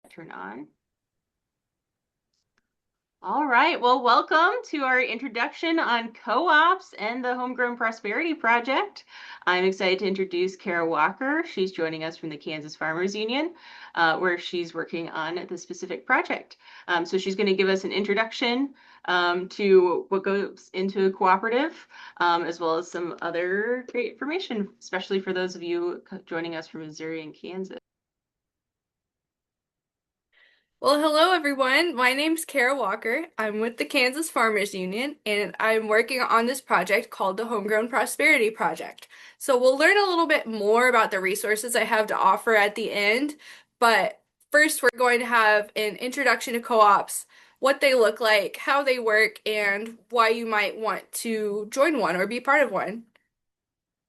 Turn on. All right, well, welcome to our introduction on co-ops and the Homegrown Prosperity Project. I'm excited to introduce Kara Walker. She's joining us from the Kansas Farmers Union, where she's working on the specific project. So she's going to give us an introduction to what goes into a cooperative, as well as some other great information, especially for those of you joining us from Missouri and Kansas. Well, hello everyone. My name's Kara Walker. I'm with the Kansas Farmers Union and I'm working on this project called the Homegrown Prosperity Project. So we'll learn a little bit more about the resources I have to offer at the end, but first we're going to have an introduction to co-ops, what they look like, how they work, and why you might want to join one or be part of one.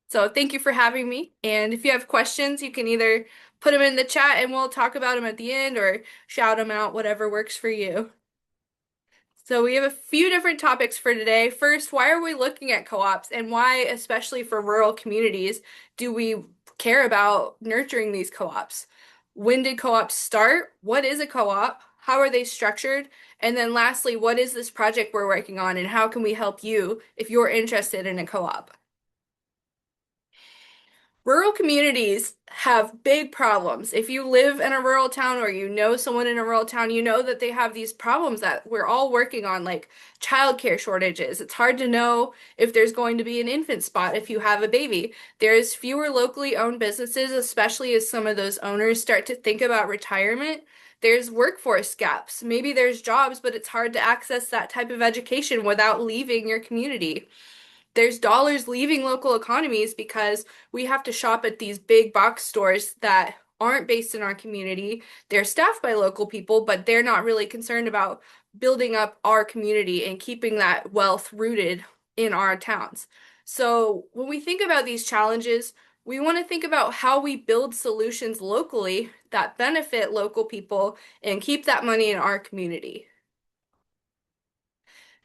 So thank you for having me. And if you have questions, you can either put them in the chat and we'll talk about them at the end or shout them out, whatever works for you. So we have a few different topics for today. First, why are we looking at co-ops and why, especially for rural communities, do we care about nurturing these co-ops? When did co-ops start? What is a co-op? How are they structured? And then lastly, what is this project we're working on and how can we help you if you're interested in a co-op? Rural communities have big problems. If you live in a rural town or you know someone in a rural town, you know that they have these problems that we're all working on, like childcare shortages. It's hard to know if there's going to be an infant spot if you have a baby. There's fewer locally owned businesses, especially as some of those owners start to think about retirement. There's workforce gaps. Maybe there's jobs, but it's hard to access that type of education without leaving your community. There's dollars leaving local economies because we have to shop at these big box stores that aren't based in our community. They're staffed by local people, but they're not really concerned about building up our community and keeping that wealth rooted in our towns. So when we think about these challenges, we want to think about how we build solutions locally that benefit local people and keep that money in our community.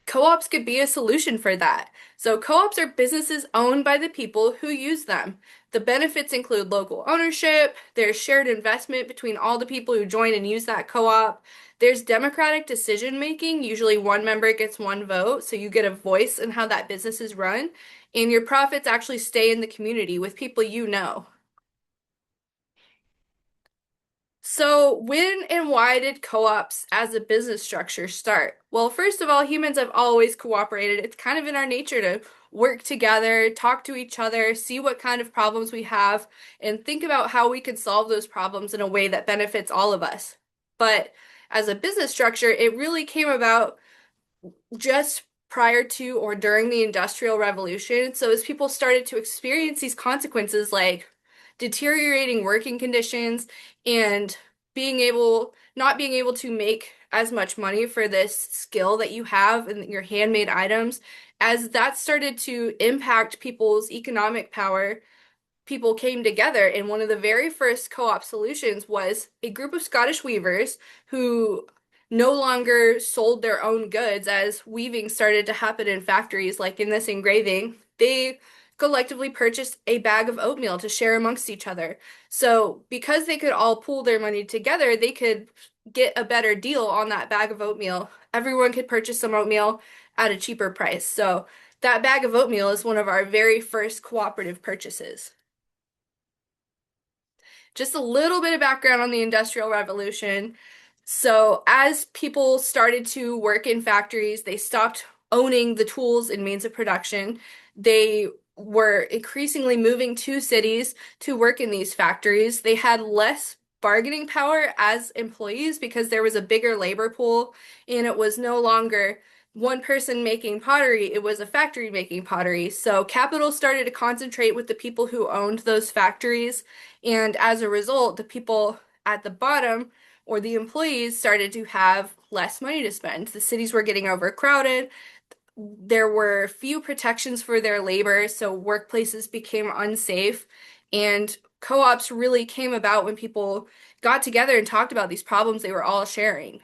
Co-ops could be a solution for that. So co-ops are businesses owned by the people who use them. The benefits include local ownership, there's shared investment between all the people who join and use that co-op. There's democratic decision making. Usually one member gets one vote, so you get a voice in how that business is run, and your profits actually stay in the community with people you know. So, when and why did co-ops as a business structure start? Well, first of all, humans have always cooperated. It's kind of in our nature to work together, talk to each other, see what kind of problems we have, and think about how we can solve those problems in a way that benefits all of us. But as a business structure, it really came about just prior to or during the Industrial Revolution. So as people started to experience these consequences like deteriorating working conditions and not being able to make as much money for this skill that you have in your handmade items, as that started to impact people's economic power, people came together, and one of the very first co-op solutions was a group of Scottish weavers who no longer sold their own goods as weaving started to happen in factories, like in this engraving. They collectively purchased a bag of oatmeal to share amongst each other. So, because they could all pool their money together, they could get a better deal on that bag of oatmeal. Everyone could purchase some oatmeal at a cheaper price. So, that bag of oatmeal is one of our very first cooperative purchases. Just a little bit of background on the Industrial Revolution. So, as people started to work in factories, they stopped owning the tools and means of production. They were increasingly moving to cities to work in these factories. They had less bargaining power as employees because there was a bigger labor pool, and it was no longer one person making pottery, it was a factory making pottery. So capital started to concentrate with the people who owned those factories, and as a result, the people at the bottom or the employees started to have less money to spend. The cities were getting overcrowded. There were few protections for their labor, so workplaces became unsafe. And co-ops really came about when people got together and talked about these problems they were all sharing.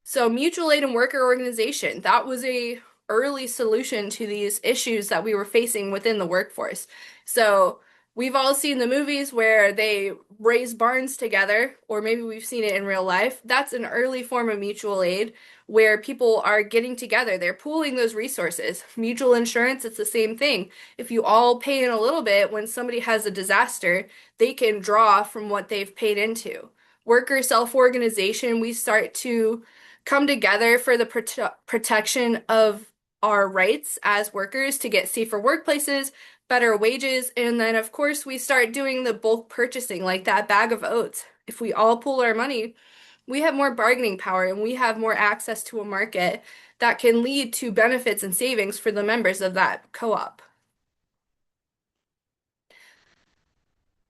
So mutual aid and worker organization, that was a early solution to these issues that we were facing within the workforce. So We've all seen the movies where they raise barns together, or maybe we've seen it in real life. That's an early form of mutual aid where people are getting together. They're pooling those resources. Mutual insurance, it's the same thing. If you all pay in a little bit when somebody has a disaster, they can draw from what they've paid into. Worker self-organization, we start to come together for the protection of our rights as workers to get safer workplaces, better wages, and then of course we start doing the bulk purchasing like that bag of oats. If we all pool our money, we have more bargaining power and we have more access to a market that can lead to benefits and savings for the members of that co-op.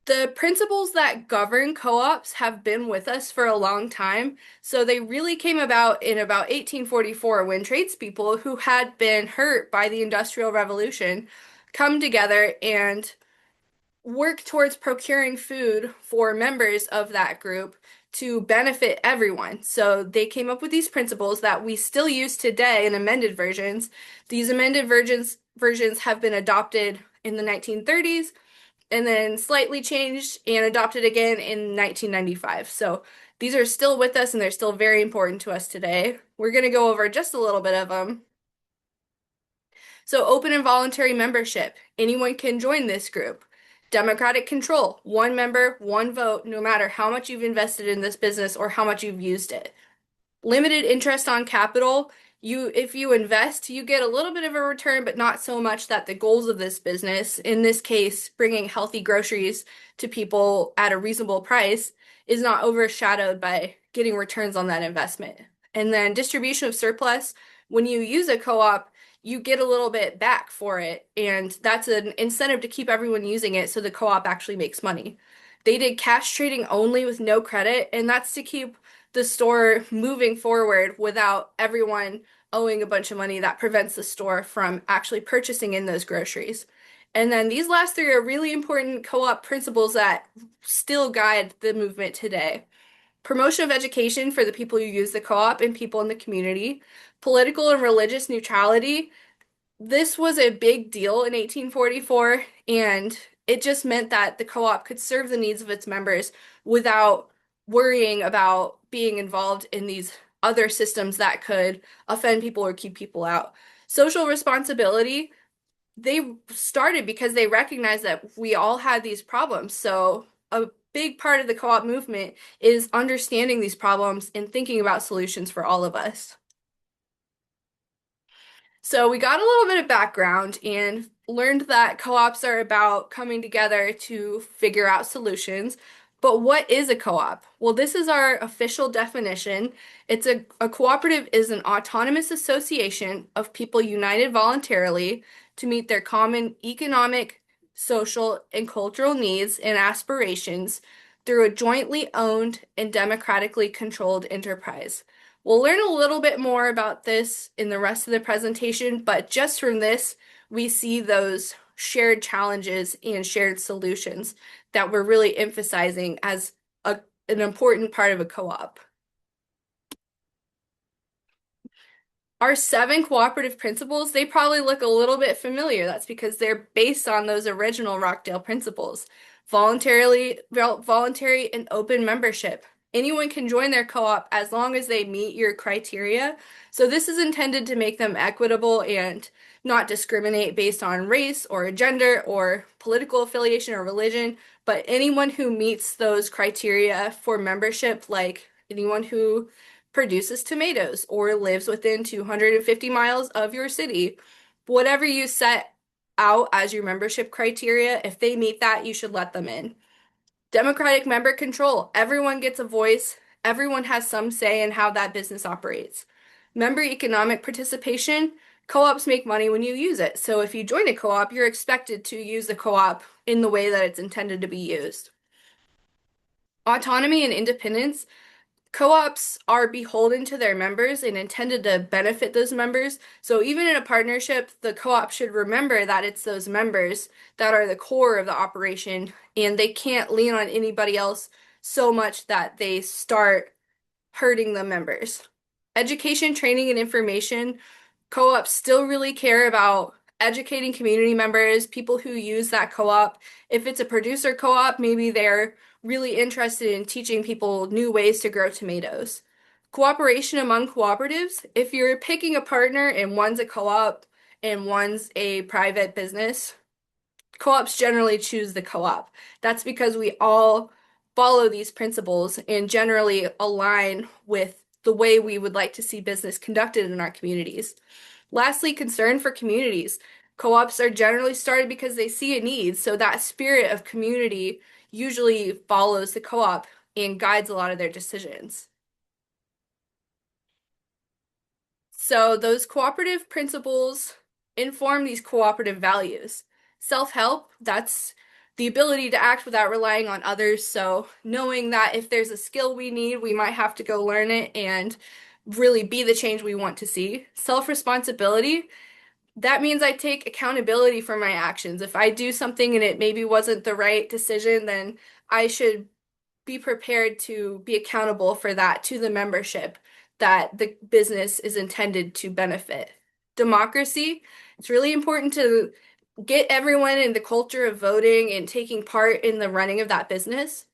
The principles that govern co-ops have been with us for a long time. So they really came about in about 1844 when tradespeople who had been hurt by the Industrial Revolution come together and work towards procuring food for members of that group to benefit everyone. So they came up with these principles that we still use today in amended versions. These amended versions have been adopted in the 1930s and then slightly changed and adopted again in 1995. So these are still with us and they're still very important to us today. We're going to go over just a little bit of them. So open and voluntary membership. Anyone can join this group. Democratic control. One member, one vote, no matter how much you've invested in this business or how much you've used it. Limited interest on capital. If you invest, you get a little bit of a return, but not so much that the goals of this business, in this case, bringing healthy groceries to people at a reasonable price, is not overshadowed by getting returns on that investment. And then distribution of surplus. When you use a co-op, you get a little bit back for it, and that's an incentive to keep everyone using it so the co-op actually makes money. They did cash trading only with no credit, and that's to keep the store moving forward without everyone owing a bunch of money. That prevents the store from actually purchasing in those groceries. And then these last three are really important co-op principles that still guide the movement today. Promotion of education for the people who use the co-op and people in the community. Political and religious neutrality. This was a big deal in 1844, and it just meant that the co-op could serve the needs of its members without worrying about being involved in these other systems that could offend people or keep people out. Social responsibility, they started because they recognized that we all had these problems. So a big part of the co-op movement is understanding these problems and thinking about solutions for all of us. So we got a little bit of background and learned that co-ops are about coming together to figure out solutions. But what is a co-op? Well, this is our official definition. A cooperative is an autonomous association of people united voluntarily to meet their common economic, social, and cultural needs and aspirations through a jointly owned and democratically controlled enterprise. We'll learn a little bit more about this in the rest of the presentation, but just from this, we see those shared challenges and shared solutions that we're really emphasizing as an important part of a co-op. Our 7 cooperative principles, they probably look a little bit familiar. That's because they're based on those original Rockdale principles. Voluntary and open membership. Anyone can join their co-op as long as they meet your criteria. So this is intended to make them equitable and not discriminate based on race or gender or political affiliation or religion, but anyone who meets those criteria for membership, like anyone who produces tomatoes or lives within 250 miles of your city. Whatever you set out as your membership criteria, if they meet that, you should let them in. Democratic member control. Everyone gets a voice. Everyone has some say in how that business operates. Member economic participation. Co-ops make money when you use it. So if you join a co-op, you're expected to use the co-op in the way that it's intended to be used. Autonomy and independence. Co-ops are beholden to their members and intended to benefit those members. So even in a partnership, the co-op should remember that it's those members that are the core of the operation, and they can't lean on anybody else so much that they start hurting the members. Education, training, and information. Co-ops still really care about educating community members, people who use that co-op. If it's a producer co-op, maybe they're really interested in teaching people new ways to grow tomatoes. Cooperation among cooperatives, if you're picking a partner and one's a co-op and one's a private business, co-ops generally choose the co-op. That's because we all follow these principles and generally align with the way we would like to see business conducted in our communities. Lastly, concern for communities. Co-ops are generally started because they see a need, so that spirit of community usually follows the co-op and guides a lot of their decisions. So those cooperative principles inform these cooperative values. Self-help, that's the ability to act without relying on others. So knowing that if there's a skill we need, we might have to go learn it and really be the change we want to see. Self-responsibility, that means I take accountability for my actions. If I do something and it maybe wasn't the right decision, then I should be prepared to be accountable for that to the membership that the business is intended to benefit. Democracy, it's really important to get everyone in the culture of voting and taking part in the running of that business.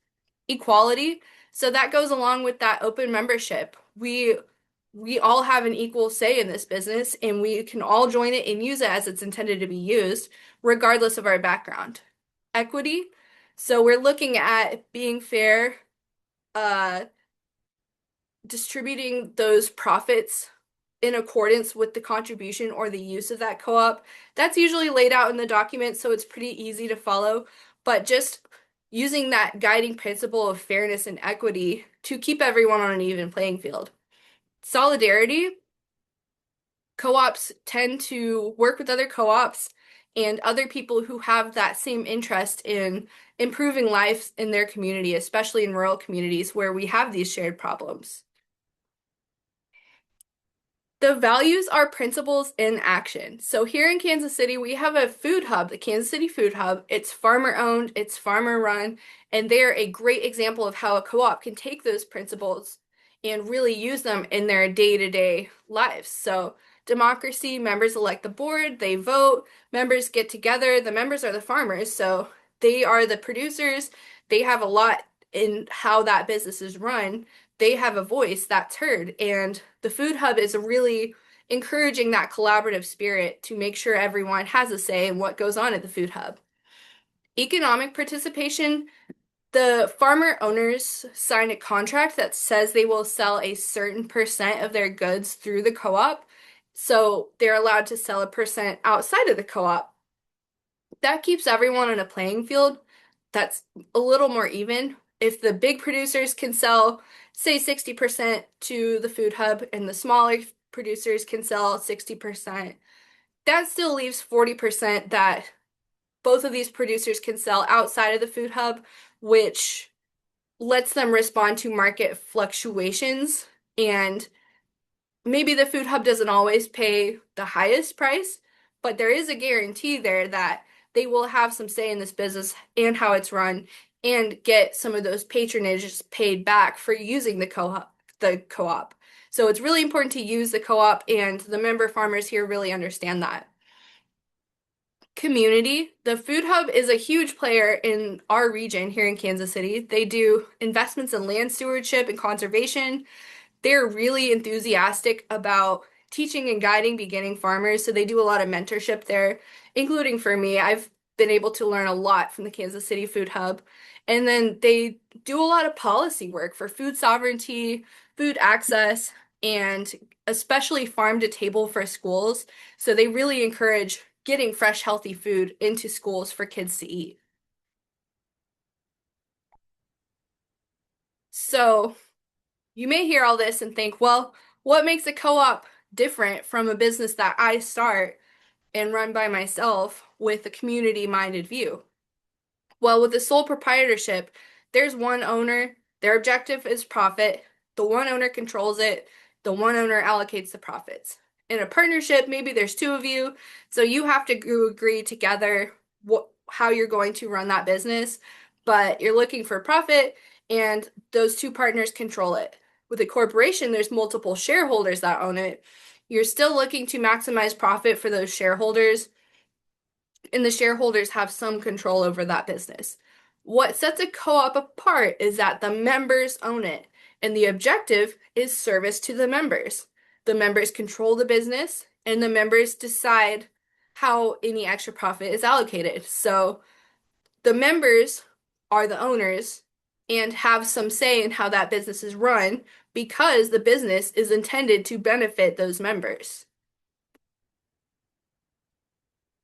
Equality, so that goes along with that open membership. We all have an equal say in this business and we can all join it and use it as it's intended to be used, regardless of our background. Equity, so we're looking at being fair, uh, distributing those profits in accordance with the contribution or the use of that co-op. That's usually laid out in the document, so it's pretty easy to follow, but just using that guiding principle of fairness and equity to keep everyone on an even playing field. Solidarity, co-ops tend to work with other co-ops and other people who have that same interest in improving lives in their community, especially in rural communities where we have these shared problems. The values are principles in action. So here in Kansas City, we have a food hub, the Kansas City Food Hub. It's farmer owned, it's farmer run, and they're a great example of how a co-op can take those principles and really use them in their day-to-day lives. So democracy, members elect the board, they vote, members get together, the members are the farmers, so they are the producers, they have a lot in how that business is run, they have a voice that's heard. And the Food Hub is really encouraging that collaborative spirit to make sure everyone has a say in what goes on at the Food Hub. Economic participation, the farmer owners sign a contract that says they will sell a certain percent of their goods through the co-op. So they're allowed to sell a percent outside of the co-op. That keeps everyone on a playing field that's a little more even. If the big producers can sell, say, 60% to the food hub and the smaller producers can sell 60%, that still leaves 40% that both of these producers can sell outside of the food hub, which lets them respond to market fluctuations. And maybe the food hub doesn't always pay the highest price, but there is a guarantee there that they will have some say in this business and how it's run and get some of those patronages paid back for using the co-op. So it's really important to use the co-op and the member farmers here really understand that. Community. The Food Hub is a huge player in our region here in Kansas City. They do investments in land stewardship and conservation. They're really enthusiastic about teaching and guiding beginning farmers, so they do a lot of mentorship there, including for me. I've been able to learn a lot from the Kansas City Food Hub. And then they do a lot of policy work for food sovereignty, food access, and especially farm to table for schools. So they really encourage getting fresh, healthy food into schools for kids to eat. So you may hear all this and think, well, what makes a co-op different from a business that I start and run by myself with a community-minded view? Well, with the sole proprietorship, there's one owner, their objective is profit, the one owner controls it, the one owner allocates the profits. In a partnership, maybe there's two of you, so you have to agree together how you're going to run that business, but you're looking for profit and those two partners control it. With a corporation, there's multiple shareholders that own it. You're still looking to maximize profit for those shareholders, and the shareholders have some control over that business. What sets a co-op apart is that the members own it, and the objective is service to the members. The members control the business, and the members decide how any extra profit is allocated. So the members are the owners and have some say in how that business is run because the business is intended to benefit those members.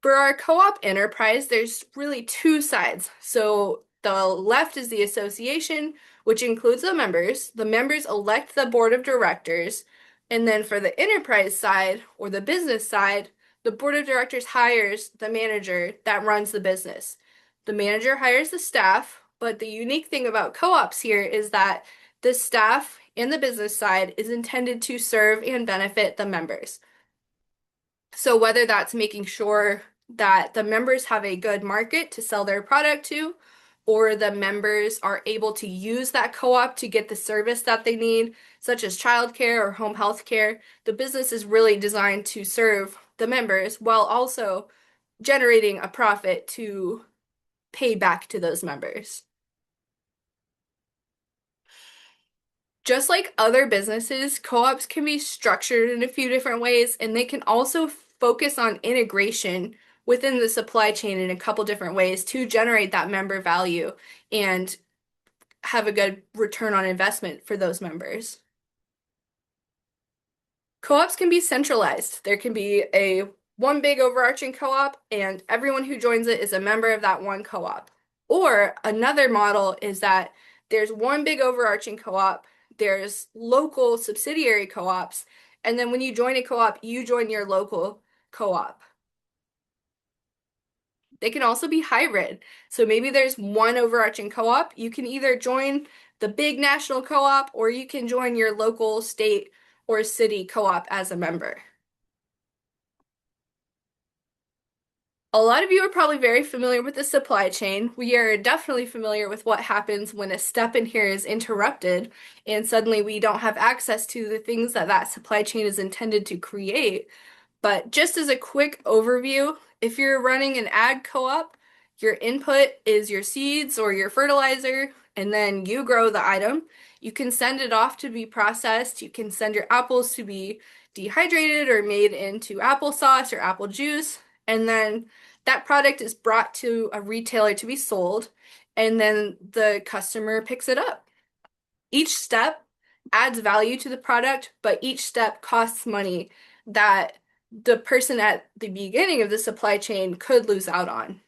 For our co-op enterprise, there's really two sides. So the left is the association, which includes the members. The members elect the board of directors. And then for the enterprise side or the business side, the board of directors hires the manager that runs the business. The manager hires the staff, but the unique thing about co-ops here is that the staff and the business side is intended to serve and benefit the members. So whether that's making sure that the members have a good market to sell their product to, or the members are able to use that co-op to get the service that they need, such as childcare or home health care, the business is really designed to serve the members while also generating a profit to pay back to those members. Just like other businesses, co-ops can be structured in a few different ways, and they can also focus on integration within the supply chain in a couple different ways to generate that member value and have a good return on investment for those members. Co-ops can be centralized. There can be a one big overarching co-op, and everyone who joins it is a member of that one co-op. Or another model is that there's one big overarching co-op, there's local subsidiary co-ops, and then when you join a co-op, you join your local co-op. They can also be hybrid. So maybe there's one overarching co-op. You can either join the big national co-op or you can join your local, state, or city co-op as a member. A lot of you are probably very familiar with the supply chain. We are definitely familiar with what happens when a step in here is interrupted and suddenly we don't have access to the things that that supply chain is intended to create. But just as a quick overview, if you're running an ag co-op, your input is your seeds or your fertilizer, and then you grow the item. You can send it off to be processed. You can send your apples to be dehydrated or made into applesauce or apple juice, and then that product is brought to a retailer to be sold, and then the customer picks it up. Each step adds value to the product, but each step costs money that the person at the beginning of the supply chain could lose out on.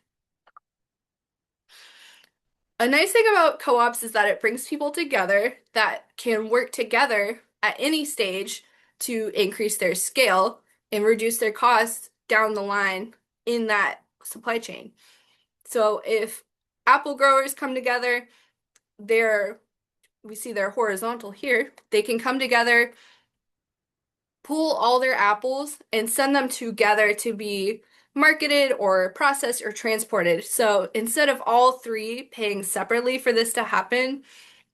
A nice thing about co-ops is that it brings people together that can work together at any stage to increase their scale and reduce their costs down the line in that supply chain. So if apple growers come together, we see they're horizontal here, they can come together, pool all their apples, and send them together to be marketed or processed or transported. So instead of all three paying separately for this to happen,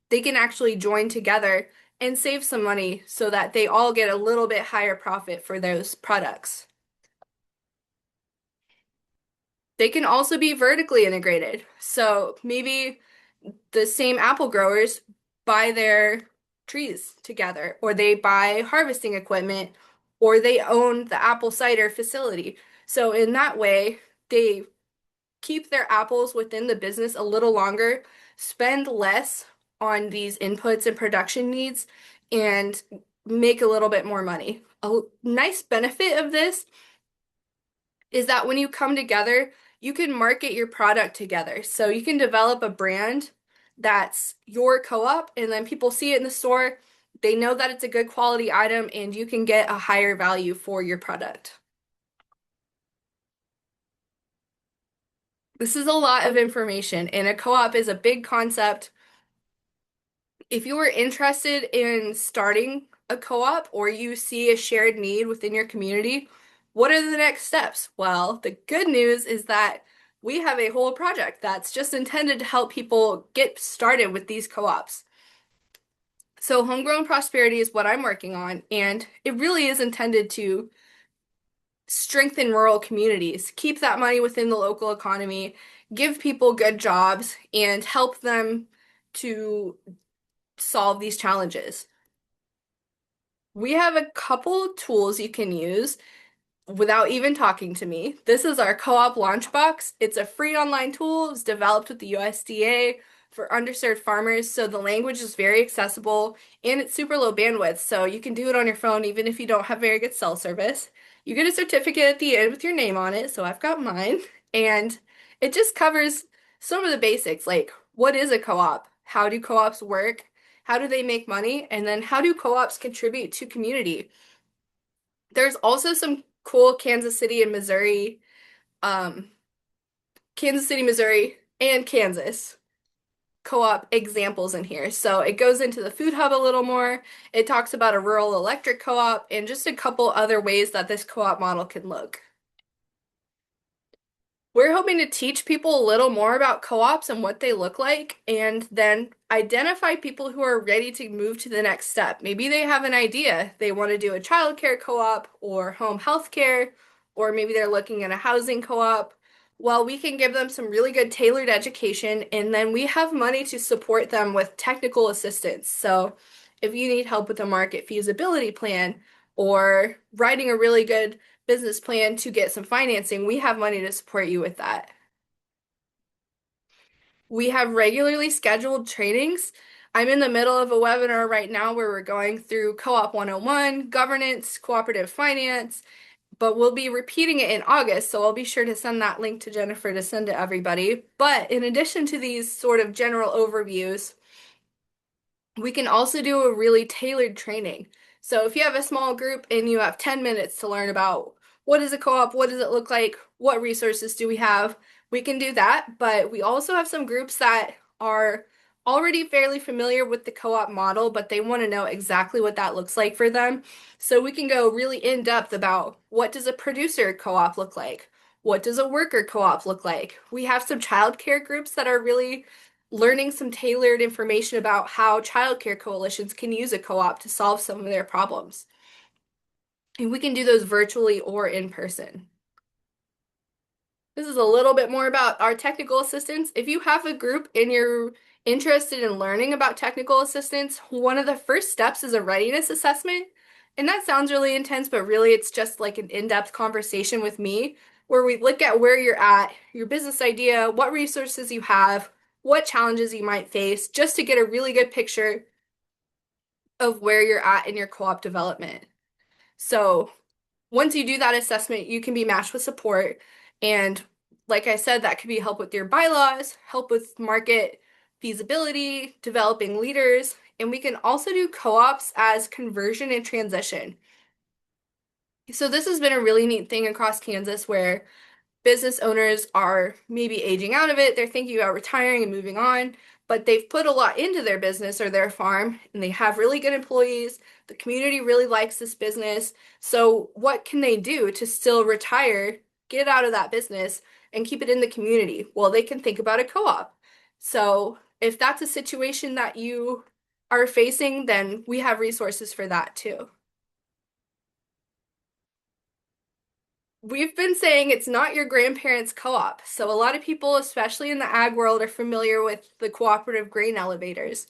they can actually join together and save some money so that they all get a little bit higher profit for those products. They can also be vertically integrated. So maybe the same apple growers buy their trees together, or they buy harvesting equipment, or they own the apple cider facility. So in that way, they keep their apples within the business a little longer, spend less on these inputs and production needs, and make a little bit more money. A nice benefit of this is that when you come together, you can market your product together. So you can develop a brand that's your co-op, and then people see it in the store. They know that it's a good quality item, and you can get a higher value for your product. This is a lot of information, and a co-op is a big concept. If you are interested in starting a co-op or you see a shared need within your community, what are the next steps? Well, the good news is that we have a whole project that's just intended to help people get started with these co-ops. So Homegrown Prosperity is what I'm working on, and it really is intended to strengthen rural communities, keep that money within the local economy, give people good jobs, and help them to solve these challenges. We have a couple tools you can use without even talking to me. This is our co-op launchbox. It's a free online tool. It's developed with the USDA for underserved farmers, so the language is very accessible and it's super low bandwidth, so you can do it on your phone even if you don't have very good cell service. You get a certificate at the end with your name on it, so I've got mine, and it just covers some of the basics, like what is a co-op? How do co-ops work? How do they make money? And then how do co-ops contribute to community? There's also some cool um, Kansas City, Missouri, and Kansas co-op examples in here. So it goes into the food hub a little more. It talks about a rural electric co-op and just a couple other ways that this co-op model can look. We're hoping to teach people a little more about co-ops and what they look like, and then identify people who are ready to move to the next step. Maybe they have an idea. They want to do a childcare co-op or home health care, or maybe they're looking at a housing co-op. Well, we can give them some really good tailored education, and then we have money to support them with technical assistance. So if you need help with a market feasibility plan or writing a really good business plan to get some financing, we have money to support you with that. We have regularly scheduled trainings. I'm in the middle of a webinar right now where we're going through Co-op 101, governance, cooperative finance, but we'll be repeating it in August, so I'll be sure to send that link to Jennifer to send to everybody. But in addition to these sort of general overviews, we can also do a really tailored training. So if you have a small group and you have 10 minutes to learn about what is a co-op, what does it look like, what resources do we have, we can do that. But we also have some groups that are already fairly familiar with the co-op model, but they want to know exactly what that looks like for them. So we can go really in depth about what does a producer co-op look like? What does a worker co-op look like? We have some childcare groups that are really learning some tailored information about how childcare coalitions can use a co-op to solve some of their problems. And we can do those virtually or in person. This is a little bit more about our technical assistance. If you have a group and you're interested in learning about technical assistance, one of the first steps is a readiness assessment. And that sounds really intense, but really it's just like an in-depth conversation with me where we look at where you're at, your business idea, what resources you have, what challenges you might face, just to get a really good picture of where you're at in your co-op development. So once you do that assessment, you can be matched with support. And like I said, that could be help with your bylaws, help with market feasibility, developing leaders, and we can also do co-ops as conversion and transition. So this has been a really neat thing across Kansas where business owners are maybe aging out of it, they're thinking about retiring and moving on, but they've put a lot into their business or their farm and they have really good employees. The community really likes this business. So, what can they do to still retire, get out of that business, and keep it in the community? Well, they can think about a co-op. So, if that's a situation that you are facing, then we have resources for that too. We've been saying it's not your grandparents' co-op. So a lot of people, especially in the ag world, are familiar with the cooperative grain elevators.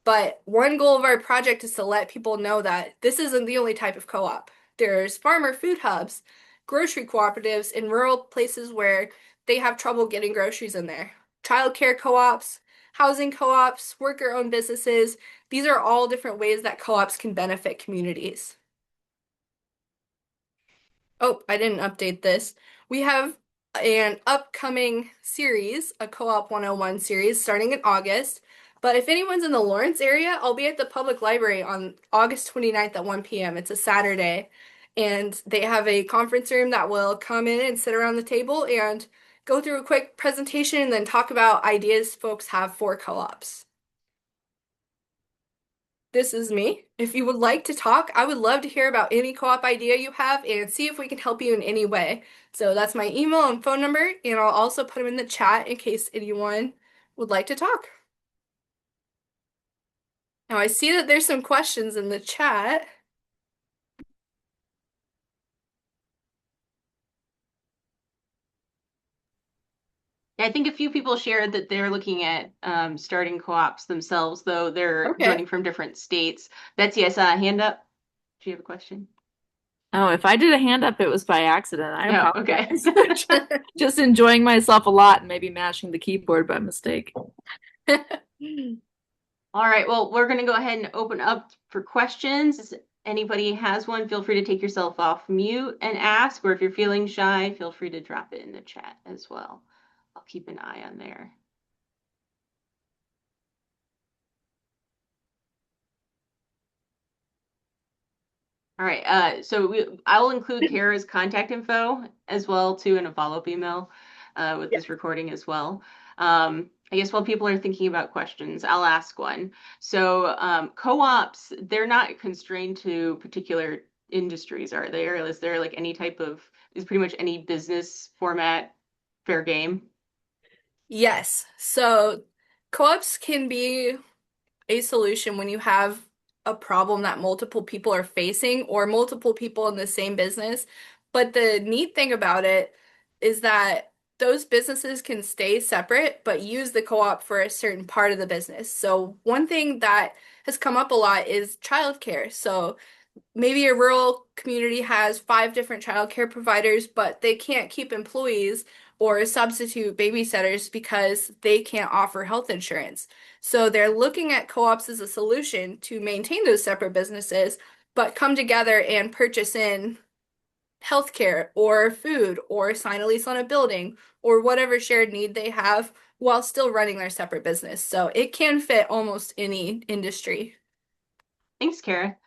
But one goal of our project is to let people know that this isn't the only type of co-op. There's farmer food hubs, grocery cooperatives in rural places where they have trouble getting groceries in there. Childcare co-ops, housing co-ops, worker-owned businesses. These are all different ways that co-ops can benefit communities. Oh, I didn't update this. We have an upcoming series, a Co-op 101 series starting in August. But if anyone's in the Lawrence area, I'll be at the public library on August 29th at 1 p.m. It's a Saturday. And they have a conference room that will come in and sit around the table and go through a quick presentation and then talk about ideas folks have for co-ops. This is me. If you would like to talk, I would love to hear about any co-op idea you have and see if we can help you in any way. So that's my email and phone number, and I'll also put them in the chat in case anyone would like to talk. Now I see that there's some questions in the chat. I think a few people shared that they're looking at starting co-ops themselves, though they're Okay. joining from different states. Betsy, I saw a hand up. Do you have a question? Oh, if I did a hand up, it was by accident. I No, okay. apologize. Just enjoying myself a lot and maybe mashing the keyboard by mistake. All right, well, we're going to go ahead and open up for questions. If anybody has one, feel free to take yourself off mute and ask, or if you're feeling shy, feel free to drop it in the chat as well. I'll keep an eye on there. All right, I will include Kara's contact info as well too in a follow-up email with Yeah. this recording as well. I guess while people are thinking about questions, I'll ask one. So co-ops, they're not constrained to particular industries, are they? Or is there like is pretty much any business format fair game? Yes. So co-ops can be a solution when you have a problem that multiple people are facing or multiple people in the same business. But the neat thing about it is that those businesses can stay separate but use the co-op for a certain part of the business. So one thing that has come up a lot is childcare. So maybe a rural community has five different childcare providers, but they can't keep employees or substitute babysitters because they can't offer health insurance. So they're looking at co-ops as a solution to maintain those separate businesses, but come together and purchase in healthcare or food or sign a lease on a building or whatever shared need they have while still running their separate business. So it can fit almost any industry. Thanks, Kara.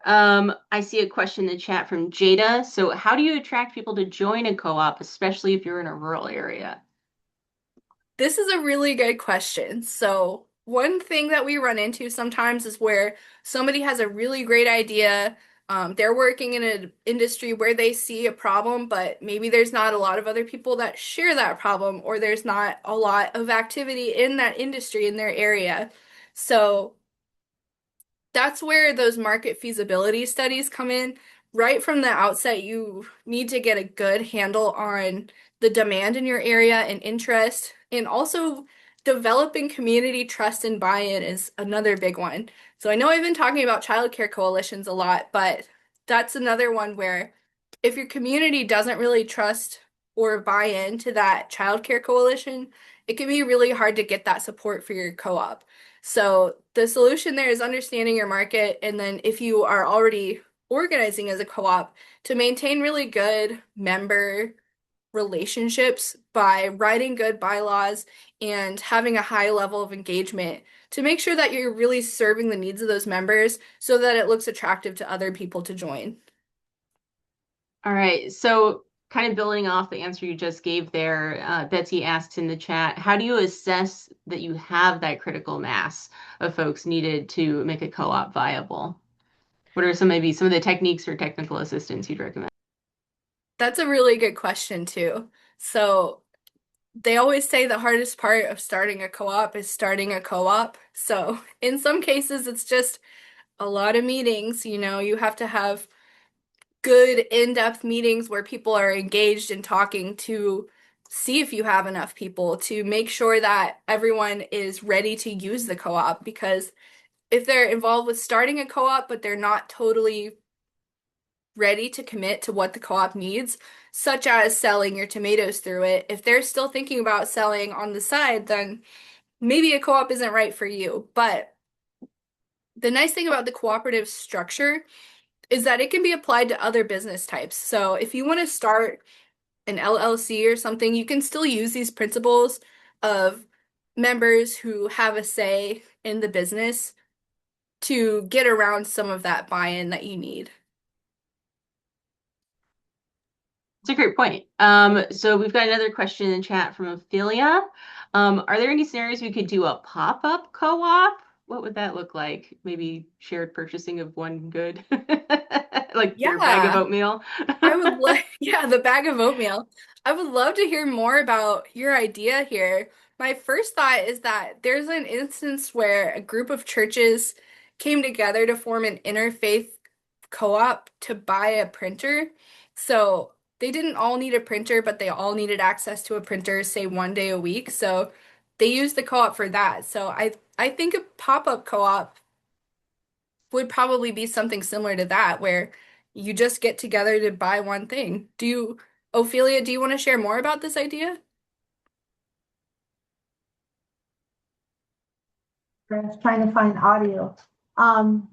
I see a question in the chat from Jada. So how do you attract people to join a co-op, especially if you're in a rural area? This is a really good question. So, one thing that we run into sometimes is where somebody has a really great idea. They're working in an industry where they see a problem, but maybe there's not a lot of other people that share that problem, or there's not a lot of activity in that industry in their area. So, that's where those market feasibility studies come in. Right from the outset, you need to get a good handle on the demand in your area and interest, and also developing community trust and buy-in is another big one. So I know I've been talking about childcare coalitions a lot, but that's another one where if your community doesn't really trust or buy into that childcare coalition, it can be really hard to get that support for your co-op. So the solution there is understanding your market, and then if you are already organizing as a co-op, to maintain really good member relationships by writing good bylaws and having a high level of engagement to make sure that you're really serving the needs of those members so that it looks attractive to other people to join. All right. So, kind of building off the answer you just gave there, Betsy asked in the chat, how do you assess that you have that critical mass of folks needed to make a co-op viable? What are maybe some of the techniques or technical assistance you'd recommend? That's a really good question too. So they always say the hardest part of starting a co-op is starting a co-op. So in some cases, it's just a lot of meetings. You have to have good in-depth meetings where people are engaged in talking to see if you have enough people to make sure that everyone is ready to use the co-op. Because if they're involved with starting a co-op, but they're not totally ready to commit to what the co-op needs, such as selling your tomatoes through it, if they're still thinking about selling on the side, then maybe a co-op isn't right for you. But the nice thing about the cooperative structure is that it can be applied to other business types. So if you want to start an LLC or something, you can still use these principles of members who have a say in the business to get around some of that buy-in that you need. It's a great point. So we've got another question in chat from Ophelia. Are there any scenarios we could do a pop-up co-op? What would that look like? Maybe shared purchasing of one good, like your bag of Yeah. oatmeal. I would love, yeah, the bag of oatmeal. I would love to hear more about your idea here. My first thought is that there's an instance where a group of churches came together to form an interfaith co-op to buy a printer. So they didn't all need a printer, but they all needed access to a printer, say 1 day a week. So they used the co-op for that. So I think a pop-up co-op would probably be something similar to that, where you just get together to buy one thing. Ophelia, do you want to share more about this idea? I was trying to find audio. Um,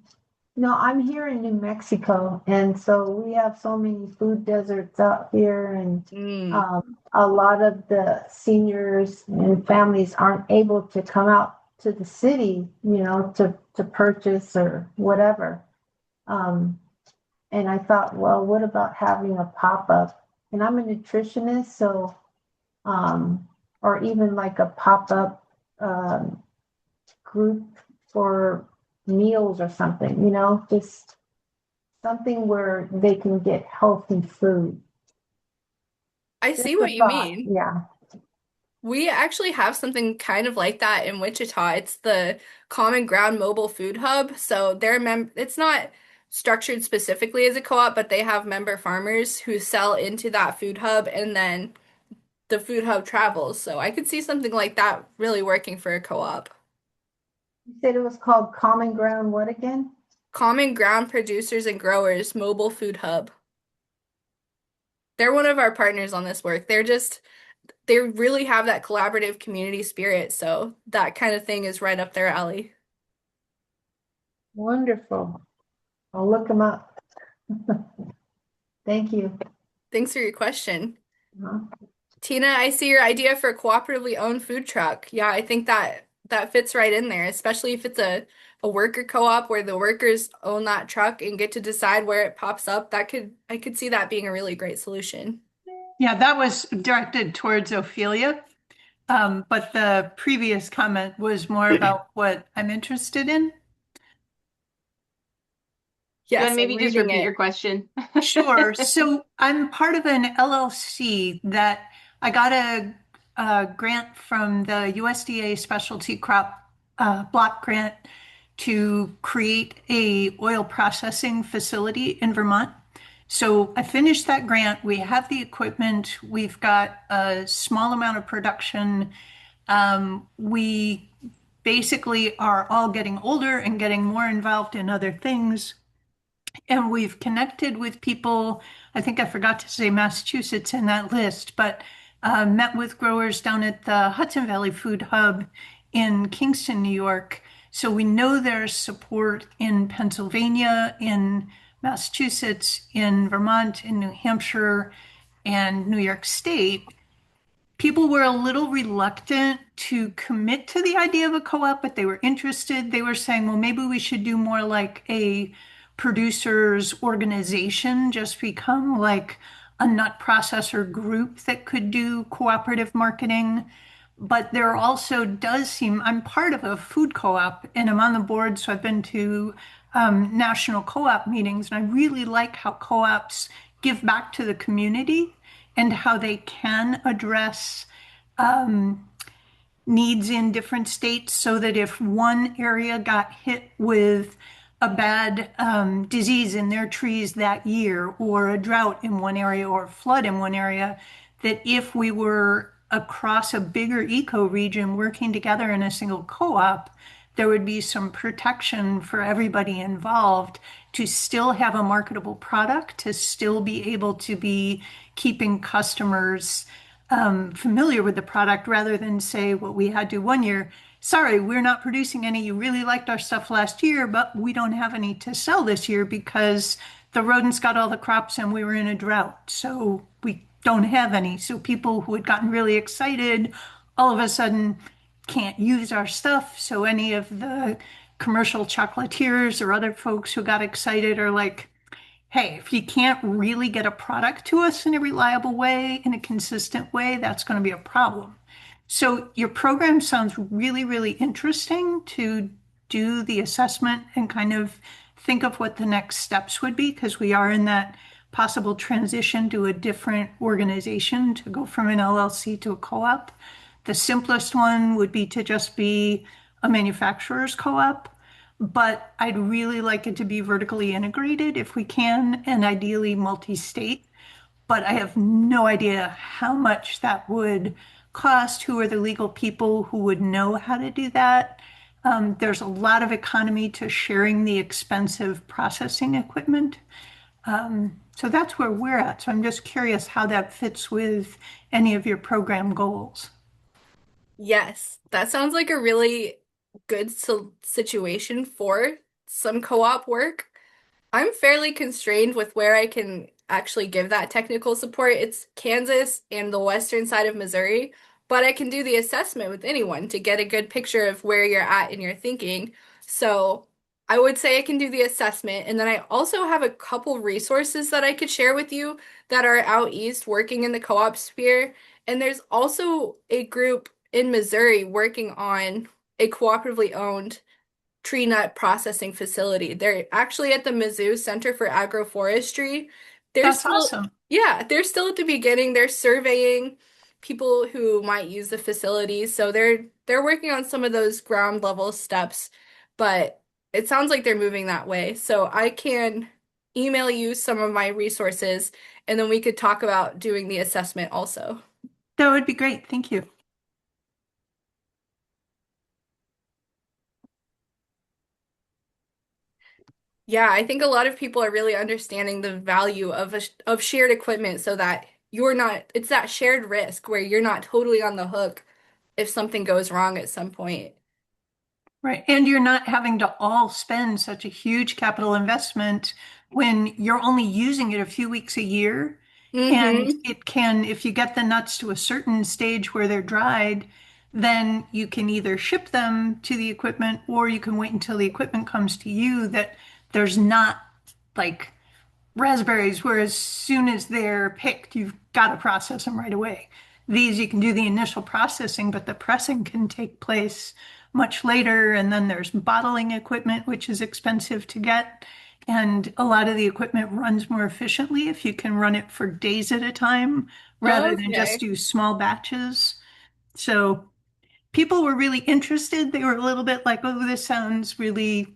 no, I'm here in New Mexico, and so we have so many food deserts out here, and Mm, a lot of the seniors and families aren't able to come out to the city, to purchase or whatever. Um, and I thought, well, what about having a pop-up? And I'm a nutritionist, so or even like a pop-up group for meals or something, just something where they can get healthy food. I Just see a what you thought. mean. Yeah. We actually have something kind of like that in Wichita. It's the Common Ground Mobile Food Hub. So it's not structured specifically as a co-op, but they have member farmers who sell into that food hub and then the food hub travels. So I could see something like that really working for a co-op. You said it was called Common Ground, what again? Common Ground Producers and Growers Mobile Food Hub. They're one of our partners on this work. They really have that collaborative community spirit. So that kind of thing is right up their alley. Wonderful. I'll look them up. Thank you. Thanks for your question. Uh-huh. Tina, I see your idea for a cooperatively owned food truck. Yeah, I think that fits right in there, especially if it's a worker co-op where the workers own that truck and get to decide where it pops up. I could see that being a really great solution. Yeah, that was directed towards Ophelia. But the previous comment was more about what I'm interested in. Do you want Yes, to I'm maybe just reading repeat it. your question? Sure. So I'm part of an LLC that I got a grant from the USDA Specialty Crop Block Grant to create a oil processing facility in Vermont. So I finished that grant. We have the equipment. We've got a small amount of production. We basically are all getting older and getting more involved in other things. And we've connected with people. I think I forgot to say Massachusetts in that list, but met with growers down at the Hudson Valley Food Hub in Kingston, New York. So we know there's support in Pennsylvania, in Massachusetts, in Vermont, in New Hampshire, and New York State. People were a little reluctant to commit to the idea of a co-op, but they were interested. They were saying, well, maybe we should do more like a producers organization, just become like a nut processor group that could do cooperative marketing. But there also does seem, I'm part of a food co-op and I'm on the board, so I've been to national co-op meetings, and I really like how co-ops give back to the community and how they can address needs in different states so that if one area got hit with a bad disease in their trees that year, or a drought in one area, or a flood in one area, that if we were across a bigger ecoregion working together in a single co-op, there would be some protection for everybody involved to still have a marketable product, to still be able to be keeping customers familiar with the product rather than say what we had to one year. Sorry, we're not producing any. You really liked our stuff last year, but we don't have any to sell this year because the rodents got all the crops and we were in a drought. So we don't have any. So people who had gotten really excited all of a sudden can't use our stuff. So any of the commercial chocolatiers or other folks who got excited are like, hey, if you can't really get a product to us in a reliable way, in a consistent way, that's going to be a problem. So your program sounds really, really interesting to do the assessment and kind of think of what the next steps would be, because we are in that possible transition to a different organization to go from an LLC to a co-op. The simplest one would be to just be a manufacturer's co-op, but I'd really like it to be vertically integrated if we can, and ideally multi-state. but I have no idea how much that would cost. Who are the legal people who would know how to do that? There's a lot of economy to sharing the expensive processing equipment. So that's where we're at. So I'm just curious how that fits with any of your program goals. Yes, that sounds like a really good situation for some co-op work. I'm fairly constrained with where I can actually give that technical support. It's Kansas and the western side of Missouri, but I can do the assessment with anyone to get a good picture of where you're at in your thinking. So I would say I can do the assessment, and then I also have a couple resources that I could share with you that are out east working in the co-op sphere. And there's also a group in Missouri working on a cooperatively owned tree nut processing facility. They're actually at the Mizzou Center for Agroforestry. They're That's still, awesome. yeah, they're still at the beginning. They're surveying people who might use the facility. So they're working on some of those ground level steps, but it sounds like they're moving that way. So I can email you some of my resources and then we could talk about doing the assessment also. That would be great. Thank you. Yeah, I think a lot of people are really understanding the value of of shared equipment so that you're not, it's that shared risk where you're not totally on the hook if something goes wrong at some point. Right. And you're not having to all spend such a huge capital investment when you're only using it a few weeks a year. And Mm-hmm. it can, if you get the nuts to a certain stage where they're dried, then you can either ship them to the equipment or you can wait until the equipment comes to you that there's not like raspberries, where as soon as they're picked, you've got to process them right away. These, you can do the initial processing, but the pressing can take place much later. And then there's bottling equipment, which is expensive to get. And a lot of the equipment runs more efficiently if you can run it for days at a time rather than just Okay. do small batches. So people were really interested. They were a little bit like, oh, this sounds really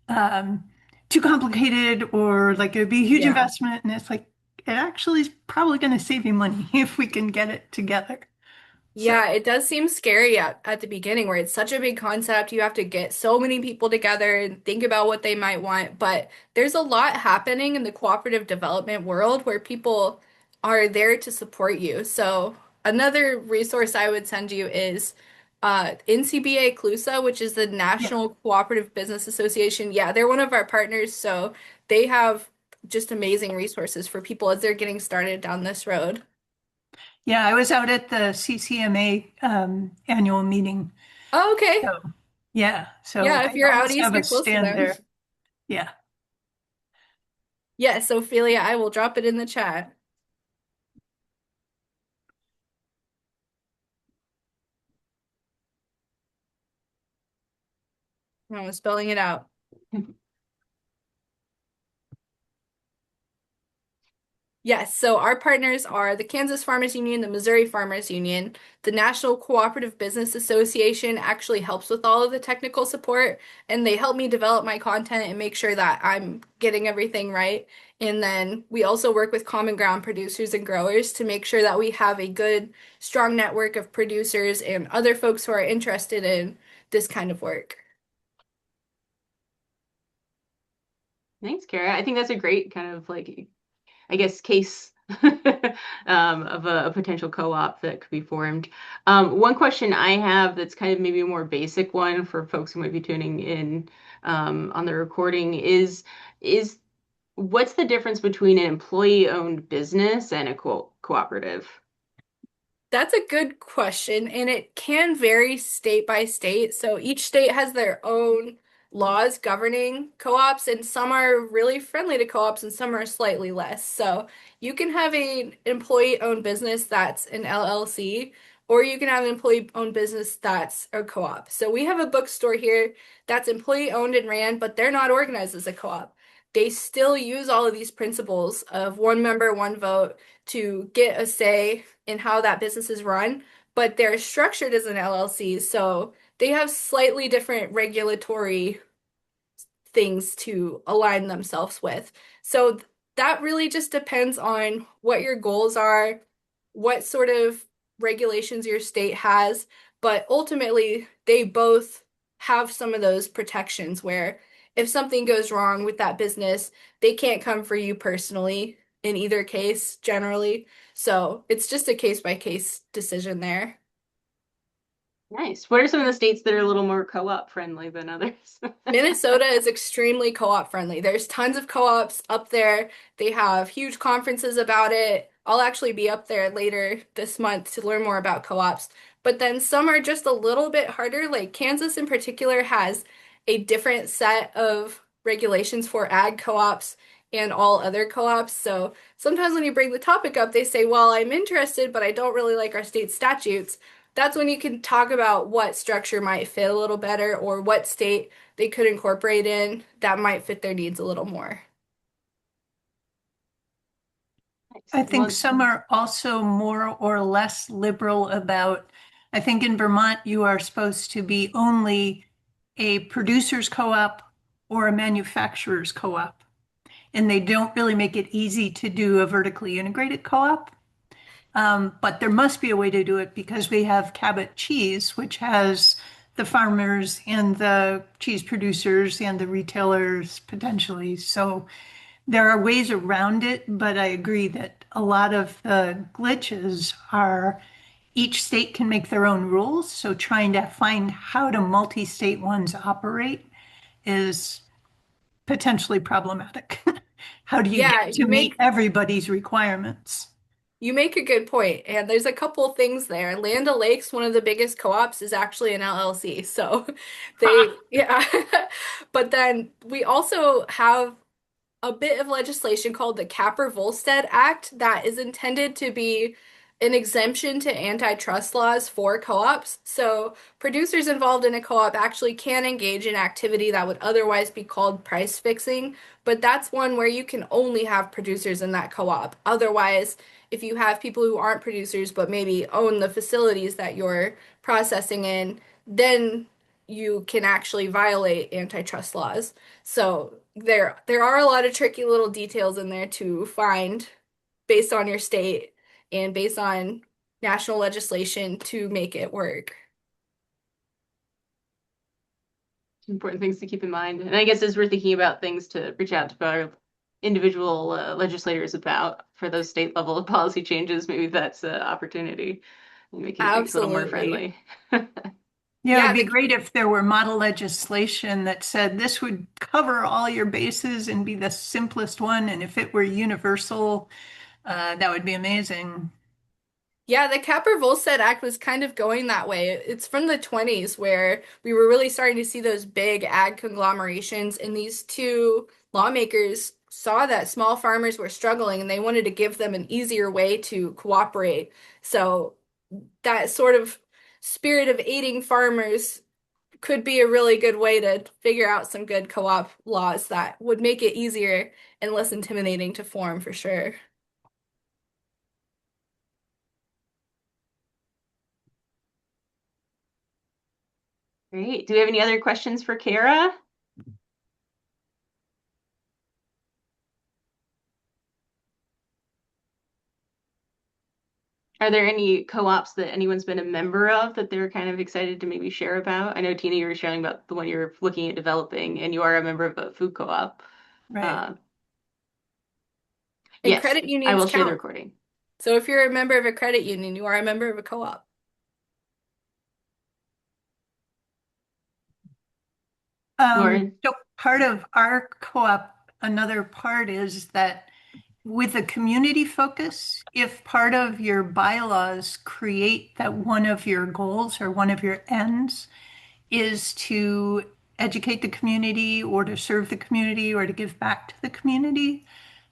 um, too complicated, or like it would be a huge Yeah. investment. And it's like, it actually is probably going to save you money if we can get it together. So, Yeah, it does seem scary at the beginning where it's such a big concept. You have to get so many people together and think about what they might want. But there's a lot happening in the cooperative development world where people are there to support you. So another resource I would send you is NCBA CLUSA, which is the yeah. National Cooperative Business Association. Yeah, they're one of our partners, so they have just amazing resources for people as they're getting started down this road. Yeah. I was out at the CCMA annual meeting. Oh, okay. So, yeah. So Yeah, if they you're out always east, have a you're close to stand them. there. Yeah. Yes, Ophelia, I will drop it in the chat. I'm spelling it out. Yes, so our partners are the Kansas Farmers Union, the Missouri Farmers Union. The National Cooperative Business Association actually helps with all of the technical support, and they help me develop my content and make sure that I'm getting everything right. And then we also work with Common Ground producers and growers to make sure that we have a good, strong network of producers and other folks who are interested in this kind of work. Thanks, Kara. I think that's a great kind of like, I guess, case of a potential co-op that could be formed. One question I have that's kind of maybe a more basic one for folks who might be tuning in on the recording is what's the difference between an employee-owned business and a cooperative? That's a good question, and it can vary state by state. So each state has their own laws governing co-ops, and some are really friendly to co-ops and some are slightly less. So you can have an employee-owned business that's an LLC, or you can have an employee-owned business that's a co-op. So we have a bookstore here that's employee-owned and ran, but they're not organized as a co-op. They still use all of these principles of one member, one vote to get a say in how that business is run, but they're structured as an LLC, so they have slightly different regulatory things to align themselves with. So That really just depends on what your goals are, what sort of regulations your state has, but ultimately they both have some of those protections where if something goes wrong with that business, they can't come for you personally in either case, generally. So it's just a case by case decision there. Nice. What are some of the states that are a little more co-op friendly than others? Minnesota is extremely co-op friendly. There's tons of co-ops up there. They have huge conferences about it. I'll actually be up there later this month to learn more about co-ops. But then some are just a little bit harder. Like Kansas in particular has a different set of regulations for ag co-ops and all other co-ops. So sometimes when you bring the topic up, they say, well, I'm interested, but I don't really like our state statutes. That's when you can talk about what structure might fit a little better or what state they could incorporate in that might fit their needs a little more. Nice. I think Well, some are also more or less liberal about, I think in Vermont, you are supposed to be only a producer's co-op or a manufacturer's co-op. And they don't really make it easy to do a vertically integrated co-op. But there must be a way to do it because we have Cabot Cheese, which has the farmers and the cheese producers and the retailers potentially. So there are ways around it, but I agree that a lot of the glitches are each state can make their own rules. So trying to find how do multi-state ones operate is potentially problematic. How do you Yeah, get to meet everybody's requirements? you make a good point, and there's a couple things there. Land O'Lakes, one of the biggest co-ops, is actually an LLC, so they yeah. But then we also have a bit of legislation called the Capper-Volstead Act that is intended to be an exemption to antitrust laws for co-ops. So producers involved in a co-op actually can engage in activity that would otherwise be called price fixing, but that's one where you can only have producers in that co-op. Otherwise, if you have people who aren't producers but maybe own the facilities that you're processing in, then you can actually violate antitrust laws. So there are a lot of tricky little details in there to find based on your state and based on national legislation to make it work. important things to keep in mind. And I guess as we're thinking about things to reach out to our individual legislators about for those state level policy changes, maybe that's an opportunity in making things a little more Absolutely. friendly. Yeah, it Yeah, would be great if there were model legislation that said this would cover all your bases and be the simplest one. And if it were universal, that would be amazing. yeah, the Capper-Volstead Act was kind of going that way. It's from the 20s where we were really starting to see those big ag conglomerations, and these two lawmakers saw that small farmers were struggling and they wanted to give them an easier way to cooperate. So that sort of spirit of aiding farmers could be a really good way to figure out some good co-op laws that would make it easier and less intimidating to form for sure. Great. Do we have any other questions for Kara? Are there any co-ops that anyone's been a member of that they're kind of excited to maybe share about? I know, Tina, you were sharing about the one you're looking at developing, and you are a member of a food co-op. Right. Uh, And yes, credit I unions will share the count. recording. So if you're a member of a credit union, you are a member of a co-op. Lauren? So part of our co-op, another part is that with a community focus, if part of your bylaws create that one of your goals or one of your ends is to educate the community or to serve the community or to give back to the community,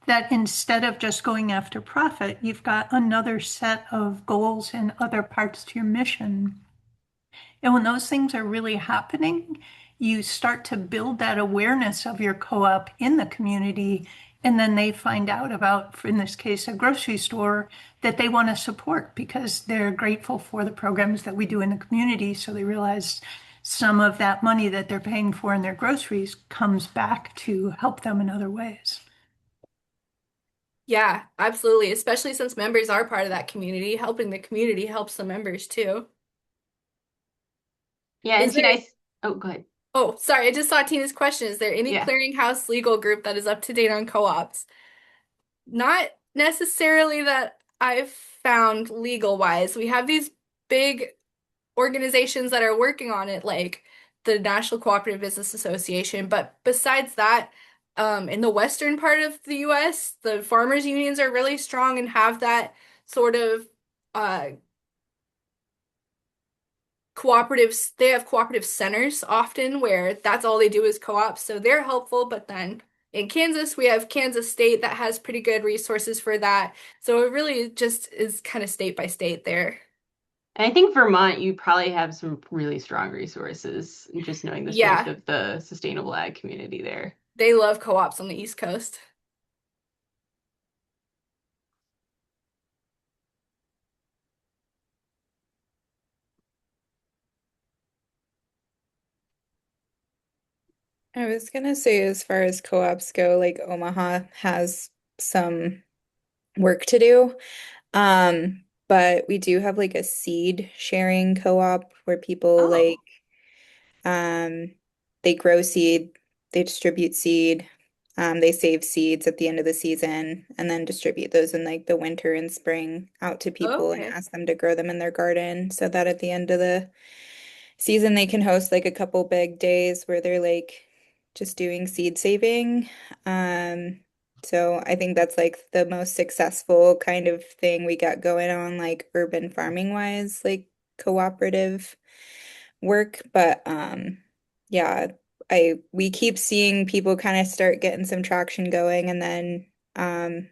that instead of just going after profit, you've got another set of goals and other parts to your mission. And when those things are really happening, you start to build that awareness of your co-op in the community. And then they find out about, in this case, a grocery store that they want to support because they're grateful for the programs that we do in the community. So they realize some of that money that they're paying for in their groceries comes back to help them in other ways. Yeah, absolutely. Especially since members are part of that community. Helping the community helps the members too. Yeah, and Is there, Tina, oh, go ahead. oh, sorry, I just saw Tina's question. Is there any Yeah. clearinghouse legal group that is up to date on co-ops? Not necessarily that I've found legal wise. We have these big organizations that are working on it, like the National Cooperative Business Association. But besides that, in the western part of the US, the farmers unions are really strong and have that sort of uh, cooperatives. They have cooperative centers often where that's all they do is co-ops. So they're helpful. But then in Kansas, we have Kansas State that has pretty good resources for that. So it really just is kind of state by state there. And I think Vermont, you probably have some really strong resources, just knowing the strength Yeah, of the sustainable ag community there. they love co-ops on the East Coast. I was gonna say, as far as co-ops go, like Omaha has some work to do. But we do have like a seed sharing co-op where people Oh, um they grow seed, they distribute seed, they save seeds at the end of the season and then distribute those in like the winter and spring out to people and Okay. ask them to grow them in their garden so that at the end of the season they can host like a couple big days where they're like just doing seed saving. Um, so I think that's like the most successful kind of thing we got going on, like urban farming wise, like cooperative work. But yeah, I we keep seeing people kind of start getting some traction going and then um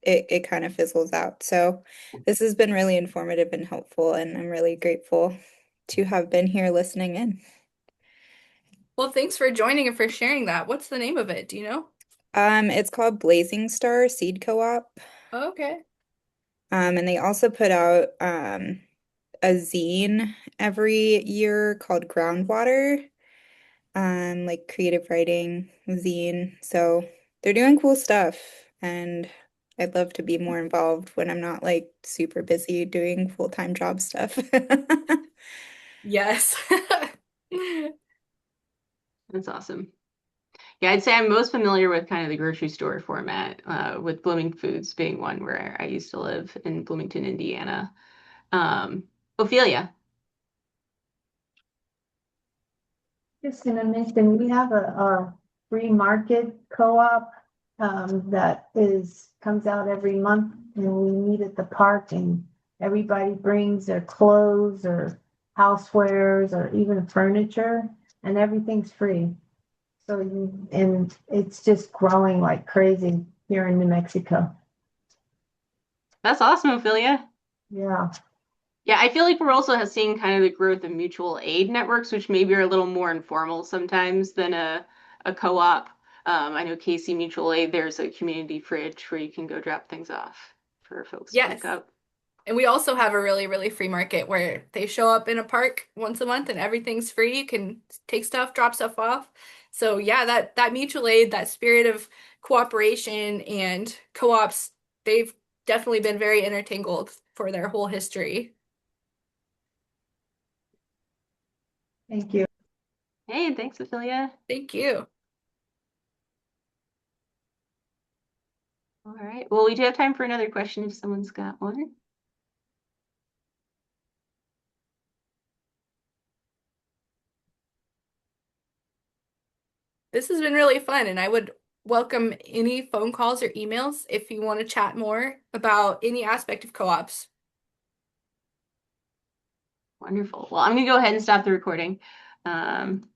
it kind of fizzles out. So this has been really informative and helpful, and I'm really grateful to have been here listening in. Well, thanks for joining and for sharing that. What's the name of it? Do you know? It's called Blazing Star Seed Co-op. Okay. And they also put out a zine every year called Groundwater, like creative writing zine. So they're doing cool stuff, and I'd love to be more involved when I'm not like super busy doing full-time job stuff. Yes. that's awesome. Yeah, I'd say I'm most familiar with kind of the grocery store format, with Blooming Foods being one where I used to live in Bloomington, Indiana. Ophelia. Just gonna mention, we have a free market co-op that comes out every month, and we meet at the park, and everybody brings their clothes or housewares or even furniture, and everything's free. And it's just growing like crazy here in New Mexico. That's awesome, Ophelia. Yeah. Yeah, I feel like we're also seeing kind of the growth of mutual aid networks, which maybe are a little more informal sometimes than a co-op. I know Casey Mutual Aid, there's a community fridge where you can go drop things off for folks to pick Yes. up. And we also have a really, really free market where they show up in a park once a month and everything's free. You can take stuff, drop stuff off. So yeah, that mutual aid, that spirit of cooperation and co-ops, they've definitely been very intertangled for their whole history. Thank you. Hey, thanks, Ophelia. Thank you. All right. Well, we do have time for another question if someone's got one. This has been really fun, and I would welcome any phone calls or emails if you want to chat more about any aspect of co-ops. Wonderful. Well, I'm gonna go ahead and stop the recording. Um,